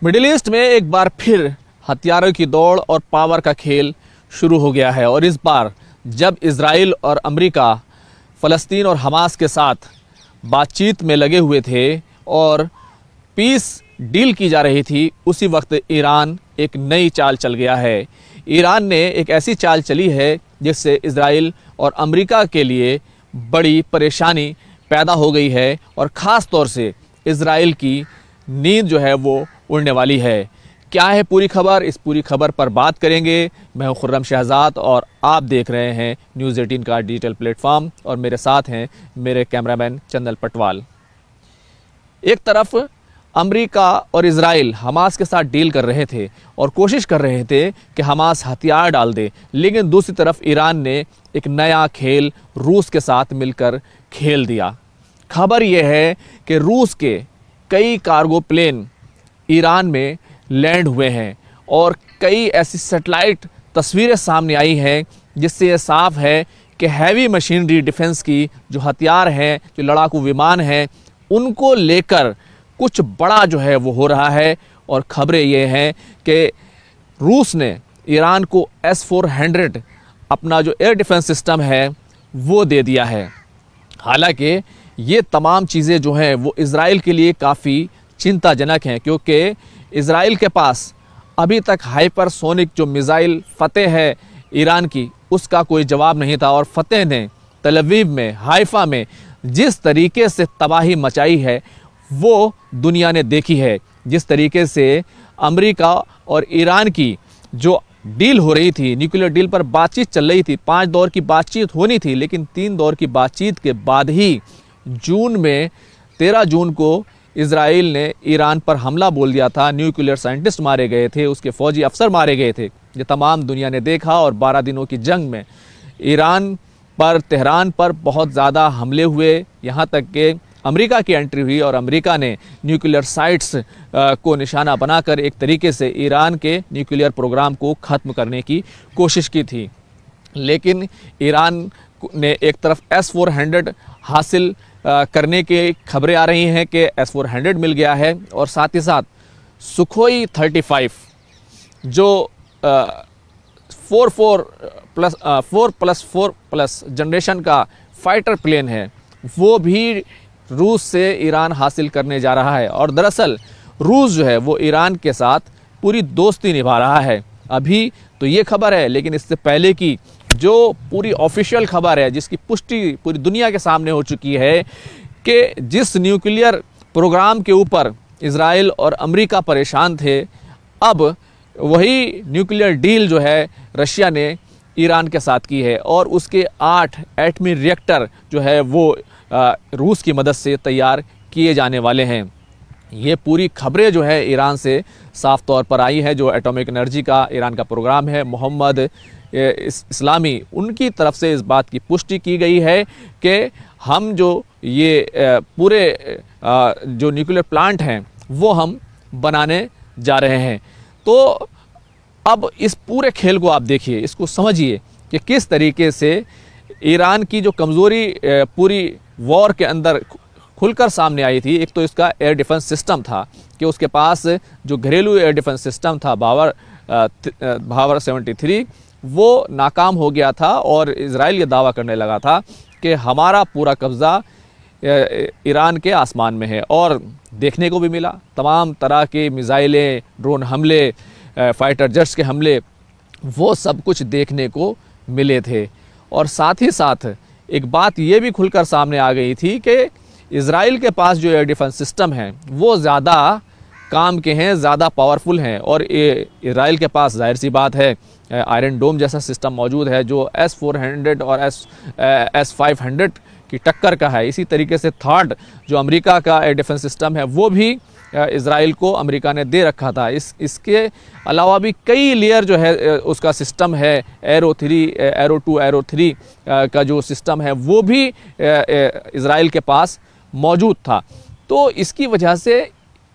Middle east में एक बार फिर हथियारों की दौड़ और पावर का खेल शुरू हो गया है। और इस बार जब इजराइल और अमेरिका फ़लस्तीन और हमास के साथ बातचीत में लगे हुए थे और पीस डील की जा रही थी, उसी वक्त ईरान एक नई चाल चल गया है। ईरान ने एक ऐसी चाल चली है जिससे इजराइल और अमेरिका के लिए बड़ी परेशानी पैदा हो गई है और ख़ास तौर से इजराइल की नींद जो है वो उड़ने वाली है। क्या है पूरी खबर, इस पूरी खबर पर बात करेंगे। मैं हूं खुर्रम शहजाद और आप देख रहे हैं न्यूज़ 18 का डिजिटल प्लेटफॉर्म और मेरे साथ हैं मेरे कैमरामैन चंदन पटवाल। एक तरफ अमेरिका और इजराइल हमास के साथ डील कर रहे थे और कोशिश कर रहे थे कि हमास हथियार डाल दे, लेकिन दूसरी तरफ ईरान ने एक नया खेल रूस के साथ मिलकर खेल दिया। खबर यह है कि रूस के कई कार्गो प्लेन ईरान में लैंड हुए हैं और कई ऐसी सैटेलाइट तस्वीरें सामने आई हैं जिससे ये साफ है कि हैवी मशीनरी डिफेंस की जो हथियार हैं, जो लड़ाकू विमान हैं, उनको लेकर कुछ बड़ा जो है वो हो रहा है। और खबरें ये हैं कि रूस ने ईरान को S-400 अपना जो एयर डिफेंस सिस्टम है वो दे दिया है। हालांकि ये तमाम चीज़ें जो हैं वो इजराइल के लिए काफ़ी चिंताजनक हैं, क्योंकि इजराइल के पास अभी तक हाइपरसोनिक जो मिसाइल फतेह है ईरान की, उसका कोई जवाब नहीं था। और फतेह ने तल अवीव में, हाइफा में जिस तरीके से तबाही मचाई है वो दुनिया ने देखी है। जिस तरीके से अमेरिका और ईरान की जो डील हो रही थी, न्यूक्लियर डील पर बातचीत चल रही थी, 5 दौर की बातचीत होनी थी, लेकिन 3 दौर की बातचीत के बाद ही जून में 13 जून को इजराइल ने ईरान पर हमला बोल दिया था। न्यूक्लियर साइंटिस्ट मारे गए थे, उसके फौजी अफसर मारे गए थे। ये तमाम दुनिया ने देखा और 12 दिनों की जंग में ईरान पर, तेहरान पर बहुत ज़्यादा हमले हुए, यहाँ तक कि अमेरिका की एंट्री हुई और अमेरिका ने न्यूक्लियर साइट्स को निशाना बनाकर एक तरीके से ईरान के न्यूक्लियर प्रोग्राम को ख़त्म करने की कोशिश की थी। लेकिन ईरान ने एक तरफ S-400 हासिल करने की खबरें आ रही हैं कि S-400 मिल गया है और साथ ही साथ सुखोई 35 जो 4+4+ जनरेशन का फाइटर प्लेन है, वो भी रूस से ईरान हासिल करने जा रहा है। और दरअसल रूस जो है वो ईरान के साथ पूरी दोस्ती निभा रहा है। अभी तो ये खबर है, लेकिन इससे पहले की जो पूरी ऑफिशियल खबर है, जिसकी पुष्टि पूरी दुनिया के सामने हो चुकी है कि जिस न्यूक्लियर प्रोग्राम के ऊपर इजराइल और अमेरिका परेशान थे, अब वही न्यूक्लियर डील जो है रशिया ने ईरान के साथ की है और उसके 8 एटमी रिएक्टर जो है वो रूस की मदद से तैयार किए जाने वाले हैं। ये पूरी खबरें जो है ईरान से साफ तौर पर आई है। जो एटॉमिक एनर्जी का ईरान का प्रोग्राम है, मोहम्मद इस्लामी, उनकी तरफ से इस बात की पुष्टि की गई है कि हम जो ये पूरे जो न्यूक्लियर प्लांट हैं वो हम बनाने जा रहे हैं। तो अब इस पूरे खेल को आप देखिए, इसको समझिए कि किस तरीके से ईरान की जो कमज़ोरी पूरी वॉर के अंदर खुलकर सामने आई थी। एक तो इसका एयर डिफेंस सिस्टम था कि उसके पास जो घरेलू एयर डिफेंस सिस्टम था भावर 73, वो नाकाम हो गया था और इजराइल ये दावा करने लगा था कि हमारा पूरा कब्ज़ा ईरान के आसमान में है। और देखने को भी मिला तमाम तरह के मिसाइलें, ड्रोन हमले, फाइटर जेट्स के हमले, वो सब कुछ देखने को मिले थे। और साथ ही साथ एक बात ये भी खुलकर सामने आ गई थी कि इजराइल के पास जो एयर डिफेंस सिस्टम है वो ज़्यादा काम के हैं, ज़्यादा पावरफुल हैं। और इजराइल के पास जाहिर सी बात है आयरन डोम जैसा सिस्टम मौजूद है जो S-400 और S-500 की टक्कर का है। इसी तरीके से थर्ड जो अमेरिका का एयर डिफेंस सिस्टम है वो भी इजराइल को अमेरिका ने दे रखा था। इसके अलावा भी कई लेयर जो है उसका सिस्टम है, एरो 2, एरो 3 का जो सिस्टम है वो भी इजराइल के पास मौजूद था। तो इसकी वजह से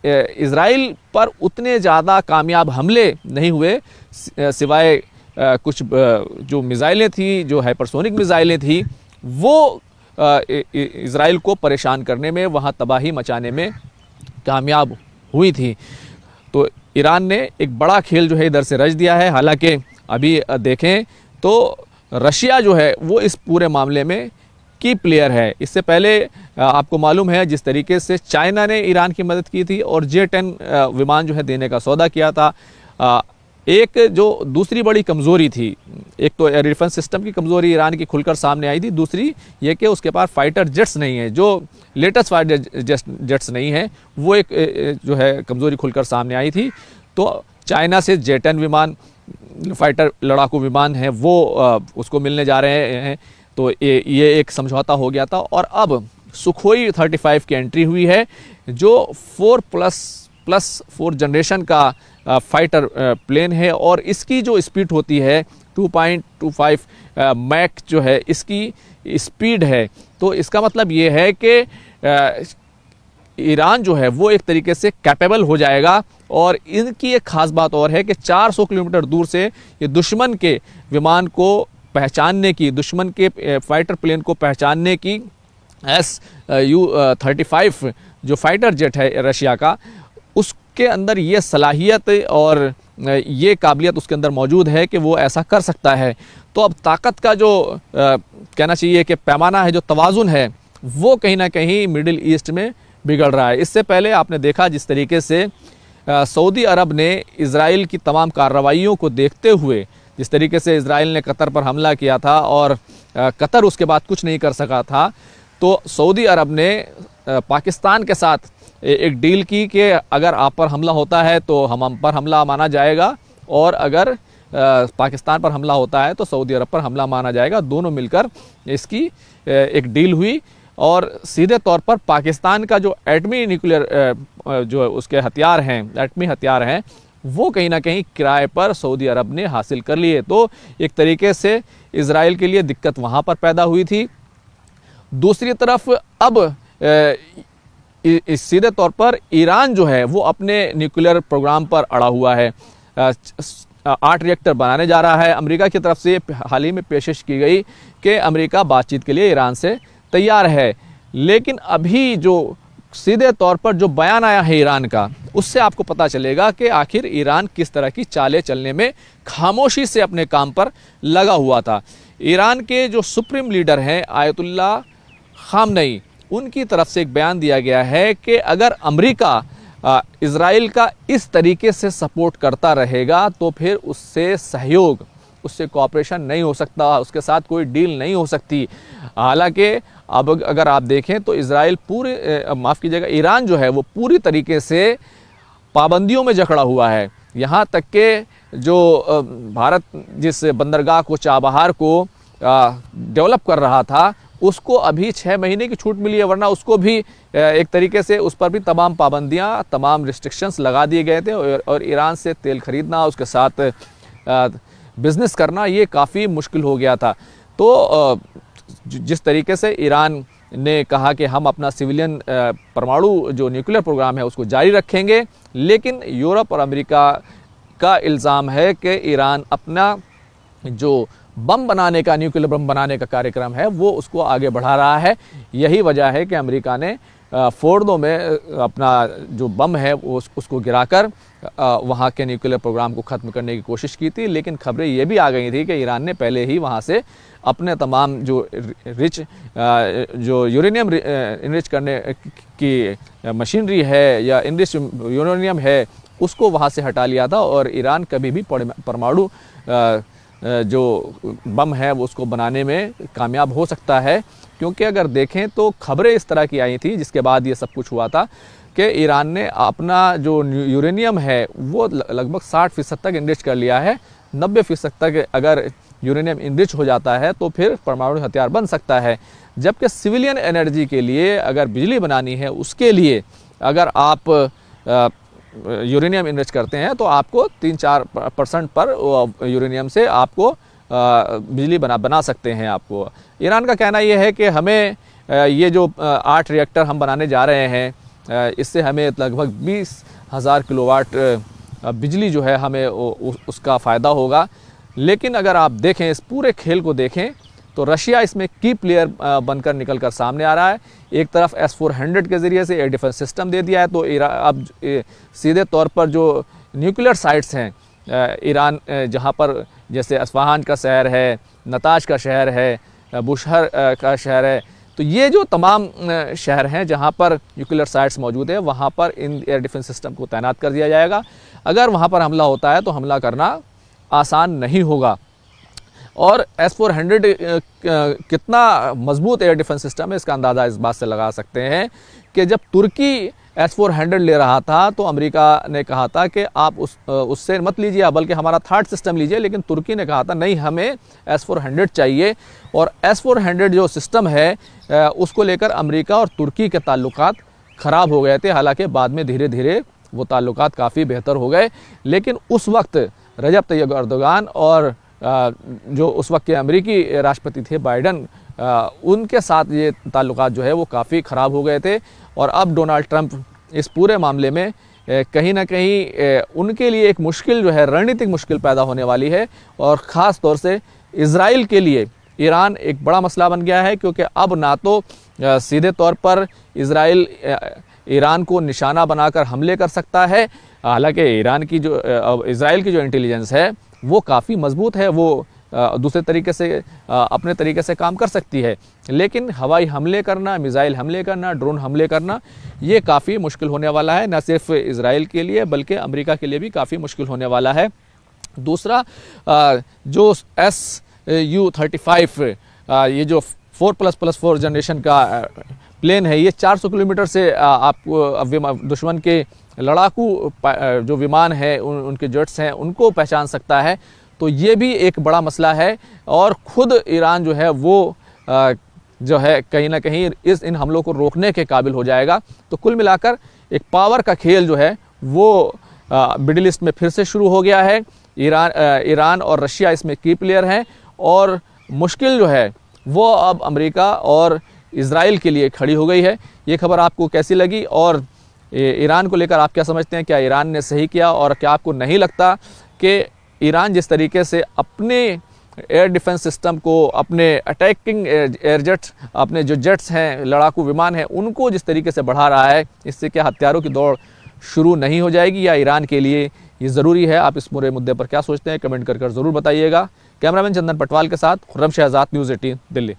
इजराइल पर उतने ज़्यादा कामयाब हमले नहीं हुए, सिवाय कुछ जो मिसाइलें थी, जो हाइपरसोनिक मिसाइलें थी, वो इजराइल को परेशान करने में, वहाँ तबाही मचाने में कामयाब हुई थी। तो ईरान ने एक बड़ा खेल जो है इधर से रच दिया है। हालांकि अभी देखें तो रशिया जो है वो इस पूरे मामले में की प्लेयर है। इससे पहले आपको मालूम है जिस तरीके से चाइना ने ईरान की मदद की थी और J-10 विमान जो है देने का सौदा किया था। एक जो दूसरी बड़ी कमज़ोरी थी, एक तो एयर डिफेंस सिस्टम की कमज़ोरी ईरान की खुलकर सामने आई थी, दूसरी ये कि उसके पास फाइटर जेट्स नहीं है, जो लेटेस्ट फाइटर जेट्स नहीं है, वो एक जो है कमज़ोरी खुलकर सामने आई थी। तो चाइना से J-10 विमान, फाइटर लड़ाकू विमान है, वो उसको मिलने जा रहे हैं। तो ये एक समझौता हो गया था और अब सुखोई 35 की एंट्री हुई है, जो 4+4 जनरेशन का फाइटर प्लेन है और इसकी जो स्पीड होती है 2.25 मैक जो है इसकी स्पीड है। तो इसका मतलब ये है कि ईरान जो है वो एक तरीके से कैपेबल हो जाएगा। और इनकी एक ख़ास बात और है कि 400 किलोमीटर दूर से ये दुश्मन के विमान को पहचानने की, दुश्मन के फाइटर प्लेन को पहचानने की Su-35 जो फाइटर जेट है रशिया का, उसके अंदर ये सलाहियत और ये काबिलियत उसके अंदर मौजूद है कि वो ऐसा कर सकता है। तो अब ताकत का जो कहना चाहिए कि पैमाना है, जो तवाज़ुन है, वो कहीं ना कहीं मिडिल ईस्ट में बिगड़ रहा है। इससे पहले आपने देखा जिस तरीके से सऊदी अरब ने इज़राइल की तमाम कार्रवाइयों को देखते हुए, जिस तरीके से इज़राइल ने कतर पर हमला किया था और कतर उसके बाद कुछ नहीं कर सका था, तो सऊदी अरब ने पाकिस्तान के साथ एक डील की कि अगर आप पर हमला होता है तो हम पर हमला माना जाएगा, और अगर पाकिस्तान पर हमला होता है तो सऊदी अरब पर हमला माना जाएगा। दोनों मिलकर इसकी एक डील हुई और सीधे तौर पर पाकिस्तान का जो एटमी न्यूक्लियर जो उसके हथियार हैं, एटमी हथियार हैं, वो कहीं ना कहीं किराए पर सऊदी अरब ने हासिल कर लिए। तो एक तरीके से इज़राइल के लिए दिक्कत वहाँ पर पैदा हुई थी। दूसरी तरफ अब सीधे तौर पर ईरान जो है वो अपने न्यूक्लियर प्रोग्राम पर अड़ा हुआ है। 8 रिएक्टर बनाने जा रहा है। अमेरिका की तरफ से हाल ही में पेशकश की गई कि अमेरिका बातचीत के लिए ईरान से तैयार है, लेकिन अभी जो सीधे तौर पर जो बयान आया है ईरान का, उससे आपको पता चलेगा कि आखिर ईरान किस तरह की चालें चलने में खामोशी से अपने काम पर लगा हुआ था। ईरान के जो सुप्रीम लीडर हैं आयतुल्ला खामनेई, उनकी तरफ से एक बयान दिया गया है कि अगर अमेरिका इज़राइल का इस तरीके से सपोर्ट करता रहेगा तो फिर उससे सहयोग, उससे कोऑपरेशन नहीं हो सकता, उसके साथ कोई डील नहीं हो सकती। हालांकि अब अगर आप देखें तो इज़राइल माफ़ कीजिएगा, ईरान जो है वो पूरी तरीके से पाबंदियों में जकड़ा हुआ है। यहाँ तक कि जो भारत जिस बंदरगाह को, चाबहार को डेवलप कर रहा था, उसको अभी 6 महीने की छूट मिली है, वरना उसको भी एक तरीके से उस पर भी तमाम पाबंदियाँ, तमाम रिस्ट्रिक्शंस लगा दिए गए थे और ईरान से तेल खरीदना, उसके साथ बिज़नेस करना, ये काफ़ी मुश्किल हो गया था। तो जिस तरीके से ईरान ने कहा कि हम अपना सिविलियन परमाणु जो न्यूक्लियर प्रोग्राम है उसको जारी रखेंगे, लेकिन यूरोप और अमेरिका का इल्ज़ाम है कि ईरान अपना जो बम बनाने का, न्यूक्लियर बम बनाने का कार्यक्रम है, वो उसको आगे बढ़ा रहा है। यही वजह है कि अमेरिका ने फोर्डो में अपना जो बम है उसको गिराकर वहाँ के न्यूक्लियर प्रोग्राम को ख़त्म करने की कोशिश की थी। लेकिन खबरें ये भी आ गई थी कि ईरान ने पहले ही वहाँ से अपने तमाम जो यूरेनियम इनरिच करने की मशीनरी है या इनरिच यूरेनियम है, उसको वहाँ से हटा लिया था और ईरान कभी भी परमाणु जो बम है वो उसको बनाने में कामयाब हो सकता है। क्योंकि अगर देखें तो खबरें इस तरह की आई थी जिसके बाद ये सब कुछ हुआ था कि ईरान ने अपना जो यूरेनियम है वो लगभग 60% तक इनरिच कर लिया है। 90% तक अगर यूरेनियम इनरिच हो जाता है तो फिर परमाणु हथियार बन सकता है। जबकि सिविलियन एनर्जी के लिए अगर बिजली बनानी है, उसके लिए अगर आप यूरेनियम इनरिच करते हैं तो आपको 3-4% पर यूरेनियम से आपको बिजली बना सकते हैं आपको। ईरान का कहना यह है कि हमें ये जो 8 रिएक्टर हम बनाने जा रहे हैं, इससे हमें लगभग 20,000 किलोवाट बिजली जो है हमें उसका फ़ायदा होगा। लेकिन अगर आप देखें, इस पूरे खेल को देखें तो रशिया इसमें की प्लेयर बनकर निकल कर सामने आ रहा है। एक तरफ S-400 के ज़रिए से एयर डिफेंस सिस्टम दे दिया है, तो अब सीधे तौर पर जो न्यूक्लियर साइट्स हैं ईरान, जहाँ पर जैसे अस्फहान का शहर है, नताज का शहर है, बुशहर का शहर है, तो ये जो तमाम शहर हैं जहाँ पर न्यूक्लियर साइट्स मौजूद है, वहाँ पर इन एयर डिफेंस सिस्टम को तैनात कर दिया जाएगा। अगर वहाँ पर हमला होता है तो हमला करना आसान नहीं होगा। और S-400 कितना मजबूत एयर डिफेंस सिस्टम है, इसका अंदाज़ा इस बात से लगा सकते हैं कि जब तुर्की S-400 ले रहा था तो अमेरिका ने कहा था कि आप उससे मत लीजिए, बल्कि हमारा थर्ड सिस्टम लीजिए, लेकिन तुर्की ने कहा था नहीं, हमें S-400 चाहिए। और S-400 जो सिस्टम है उसको लेकर अमेरिका और तुर्की के ताल्लुकात ख़राब हो गए थे। हालांकि बाद में धीरे धीरे वो ताल्लुकात काफ़ी बेहतर हो गए, लेकिन उस वक्त रजब तैयब एर्दोगान और जो उस वक्त के अमेरिकी राष्ट्रपति थे बाइडन, उनके साथ ये ताल्लुकात जो है वो काफ़ी ख़राब हो गए थे। और अब डोनाल्ड ट्रंप इस पूरे मामले में कहीं ना कहीं उनके लिए एक मुश्किल जो है, रणनीतिक मुश्किल पैदा होने वाली है। और ख़ास तौर से इज़राइल के लिए ईरान एक बड़ा मसला बन गया है, क्योंकि अब ना तो सीधे तौर पर इज़राइल ईरान को निशाना बनाकर हमले कर सकता है, हालांकि ईरान की जो इज़राइल की जो इंटेलिजेंस है वो काफ़ी मजबूत है, वो दूसरे तरीके से अपने तरीके से काम कर सकती है, लेकिन हवाई हमले करना, मिसाइल हमले करना, ड्रोन हमले करना, ये काफ़ी मुश्किल होने वाला है, न सिर्फ इज़राइल के लिए बल्कि अमेरिका के लिए भी काफ़ी मुश्किल होने वाला है। दूसरा, जो SU-35 ये जो 4++4 जनरेशन का प्लेन है, ये 400 किलोमीटर से आपको दुश्मन के लड़ाकू जो विमान है, उनके जेट्स हैं, उनको पहचान सकता है। तो ये भी एक बड़ा मसला है, और ख़ुद ईरान जो है वो जो है कहीं ना कहीं इन हमलों को रोकने के काबिल हो जाएगा। तो कुल मिलाकर एक पावर का खेल जो है वो मिडिल ईस्ट में फिर से शुरू हो गया है। ईरान और रशिया इसमें की प्लेयर हैं, और मुश्किल जो है वो अब अमेरिका और इज़राइल के लिए खड़ी हो गई है। ये खबर आपको कैसी लगी, और ईरान को लेकर आप क्या समझते हैं? क्या ईरान ने सही किया, और क्या आपको नहीं लगता कि ईरान जिस तरीके से अपने एयर डिफेंस सिस्टम को, अपने अटैकिंग एयर जेट्स, अपने जो जेट्स हैं, लड़ाकू विमान हैं, उनको जिस तरीके से बढ़ा रहा है, इससे क्या हथियारों की दौड़ शुरू नहीं हो जाएगी, या ईरान के लिए ये ज़रूरी है? आप इस पूरे मुद्दे पर क्या सोचते हैं? कमेंट कर ज़रूर बताइएगा। कैमरामैन चंदन पटवाल के साथ खुर्रम शहजाद, न्यूज़ 18 दिल्ली।